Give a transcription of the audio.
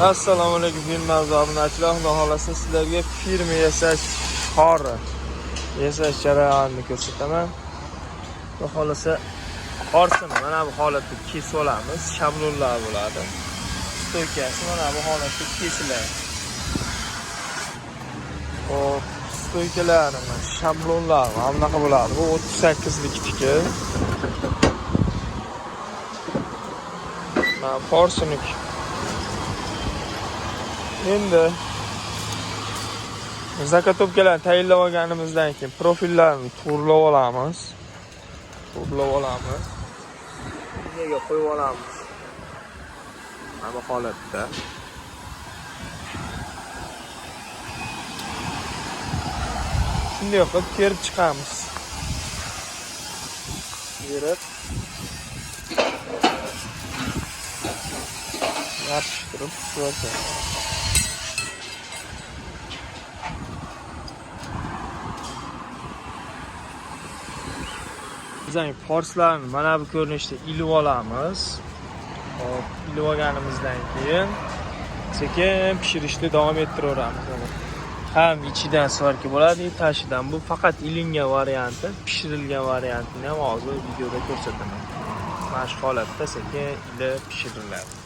Assalomu alaykum dinmazli obunachilar. Xudo xolasa sizlarga firma yasash qori yasash jarayonini ko'rsataman. Xudo xolasa qorsini mana bu holatda kesib olamiz. Shablonlar bo'ladi. Stoykasi mana bu holatda kesiladi. Hop, stoykalarimiz, shablonlar mana bunaqa bo'ladi. Bu 38likniki. Mana porsinik. Endi zakatobkalarni tayinlab olganimizdan keyin profillarni turlab olamiz. Nega qo'yib olamiz? Mana bu holatda. Shunday qilib terib chiqamiz. Terib yopishtirib ko'ramiz. Bizning forslarni mana bu ko'rinishda ilib olamiz. Hop, ilib olganimizdan keyin sekin pishirishni davom ettiraveramiz. Ham ichidan svarka bo'ladi, tashidan. Bu faqat ilingan varianti, pishirilgan variantini ham hozir videoda ko'rsataman. Mana shu holatda sekin ilib pishiriladi.